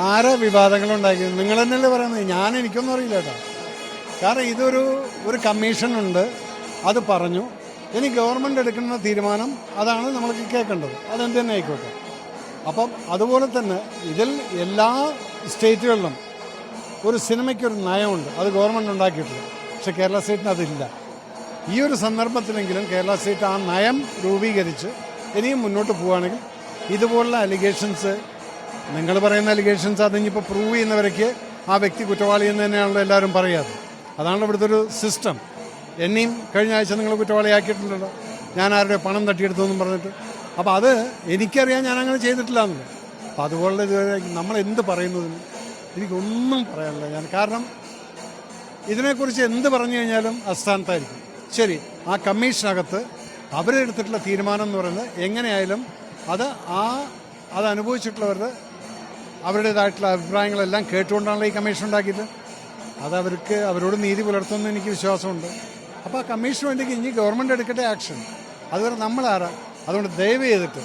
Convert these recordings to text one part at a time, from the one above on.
ആരാ വിവാദങ്ങളുണ്ടാക്കിയത്? നിങ്ങൾ തന്നെയല്ലേ പറയുന്നത്, എനിക്കൊന്നും അറിയില്ല കേട്ടോ. കാരണം ഒരു കമ്മീഷനുണ്ട്, അത് പറഞ്ഞു. ഇനി ഗവൺമെൻറ് എടുക്കുന്ന തീരുമാനം അതാണ് നമ്മൾക്ക് കേൾക്കേണ്ടത്, അതെന്ത് തന്നെ ആയിക്കോട്ടെ. അപ്പം അതുപോലെ തന്നെ ഇതിൽ എല്ലാ സ്റ്റേറ്റുകളിലും ഒരു സിനിമയ്ക്കൊരു നയമുണ്ട്, അത് ഗവൺമെൻറ് ഉണ്ടാക്കിയിട്ടില്ല. പക്ഷെ കേരള സ്റ്റേറ്റിന് അതില്ല. ഈ ഒരു സന്ദർഭത്തിലെങ്കിലും കേരള സ്റ്റേറ്റ് ആ നയം രൂപീകരിച്ച് ഇനിയും മുന്നോട്ട് പോവുകയാണെങ്കിൽ ഇതുപോലുള്ള അലിഗേഷൻസ്, നിങ്ങൾ പറയുന്ന അലിഗേഷൻസ്, അതിനിപ്പോൾ പ്രൂവ് ചെയ്യുന്നവരേക്ക് ആ വ്യക്തി കുറ്റവാളി എന്ന് തന്നെയാണല്ലോ എല്ലാവരും പറയാറ്. അതാണല്ലോ ഇവിടുത്തെ ഒരു സിസ്റ്റം. എന്നെയും കഴിഞ്ഞ ആഴ്ച നിങ്ങൾ കുറ്റവാളിയാക്കിയിട്ടുണ്ടല്ലോ, ഞാൻ ആരുടെ പണം തട്ടിയെടുത്തു എന്നും പറഞ്ഞിട്ട്. അപ്പോൾ അത് എനിക്കറിയാം, ഞാനങ്ങനെ ചെയ്തിട്ടില്ല എന്നത്. അപ്പോൾ അതുപോലെ ഇതുവരെ നമ്മളെന്ത് പറയുന്നതിന് എനിക്കൊന്നും പറയാനില്ല കാരണം ഇതിനെക്കുറിച്ച് എന്ത് പറഞ്ഞു കഴിഞ്ഞാലും അസ്ഥാനത്തായിരിക്കും. ശരി, ആ കമ്മീഷനകത്ത് അവരെടുത്തിട്ടുള്ള തീരുമാനം എന്ന് പറയുന്നത് എങ്ങനെയായാലും അത് അനുഭവിച്ചിട്ടുള്ളവരുടെ അവരുടേതായിട്ടുള്ള അഭിപ്രായങ്ങളെല്ലാം കേട്ടുകൊണ്ടാണല്ലോ ഈ കമ്മീഷൻ ഉണ്ടാക്കിയത്. അവരോട് നീതി പുലർത്തുമെന്ന് എനിക്ക് വിശ്വാസമുണ്ട്. അപ്പോൾ ആ കമ്മീഷന് വേണ്ടി ഇനി ഗവൺമെൻറ് എടുക്കട്ടെ ആക്ഷൻ. അതുവരെ നമ്മളാരാ? അതുകൊണ്ട് ദയവ് ചെയ്തിട്ട്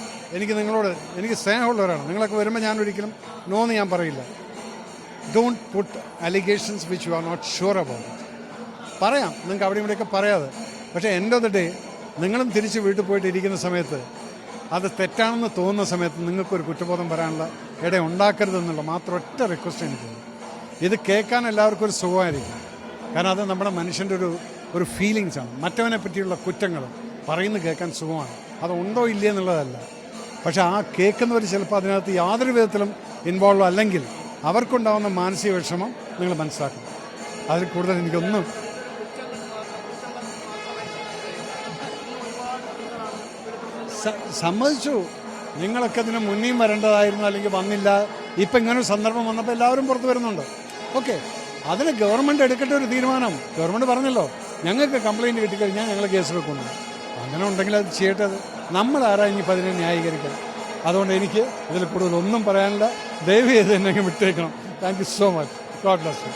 എനിക്ക് സ്നേഹമുള്ളവരാണ്, നിങ്ങളൊക്കെ വരുമ്പോൾ ഞാൻ ഒരിക്കലും നോന്ന് ഞാൻ പറയില്ല. Don't put allegations which you are not sure about. പറയാം, നിങ്ങൾക്ക് അവിടെ ഇവിടെയൊക്കെ പറയാതെ. പക്ഷേ എൻ്റെ ഓഫ് ദ ഡേ നിങ്ങളും തിരിച്ച് വീട്ടിൽ പോയിട്ട് ഇരിക്കുന്ന സമയത്ത് അത് തെറ്റാണെന്ന് തോന്നുന്ന സമയത്ത് നിങ്ങൾക്കൊരു കുറ്റബോധം വരാനുള്ള ഇട ഉണ്ടാക്കരുതെന്നുള്ള മാത്രം ഒറ്റ റിക്വസ്റ്റ് എനിക്കുണ്ട്. ഇത് കേൾക്കാൻ എല്ലാവർക്കും ഒരു സുഖമായിരിക്കും, കാരണം അത് നമ്മുടെ മനുഷ്യൻ്റെ ഒരു ഫീലിങ്സാണ്. മറ്റവനെ പറ്റിയുള്ള കുറ്റങ്ങൾ പറയുന്നത് കേൾക്കാൻ സുഖമാണ്, അതുണ്ടോ ഇല്ലേ എന്നുള്ളതല്ല. പക്ഷെ ആ കേൾക്കുന്നവർ ചിലപ്പോൾ അതിനകത്ത് യാതൊരു വിധത്തിലും ഇൻവോൾവ് അല്ലെങ്കിൽ അവർക്കുണ്ടാകുന്ന മാനസിക വിഷമം നിങ്ങൾ മനസ്സിലാക്കണം. അതിൽ കൂടുതൽ എനിക്കൊന്നും സമ്മതിച്ചു. നിങ്ങളൊക്കെ അതിന് മുന്നേയും വരേണ്ടതായിരുന്നു, അല്ലെങ്കിൽ വന്നില്ല. ഇപ്പം ഇങ്ങനൊരു സന്ദർഭം വന്നപ്പോൾ എല്ലാവരും പുറത്ത് വരുന്നുണ്ട്. ഓക്കെ, അതിന് ഗവൺമെൻറ് എടുക്കട്ടെ ഒരു തീരുമാനം. ഗവൺമെൻറ് പറഞ്ഞല്ലോ, ഞങ്ങൾക്ക് കംപ്ലയിൻറ്റ് കിട്ടിക്കഴിഞ്ഞാൽ ഞങ്ങൾ കേസ് വെക്കുന്നു. അങ്ങനെ ഉണ്ടെങ്കിൽ അത് ചെയ്യട്ടെ. നമ്മളാരാ ഇനിയിപ്പോൾ അതിനെ ന്യായീകരിക്കണം? അതുകൊണ്ട് എനിക്ക് ഇതിൽ കൂടുതൽ ഒന്നും പറയാനില്ല. ദയവ് ചെയ്ത് എന്നെ വിട്ടേക്കണം. Thank you so much. God bless U.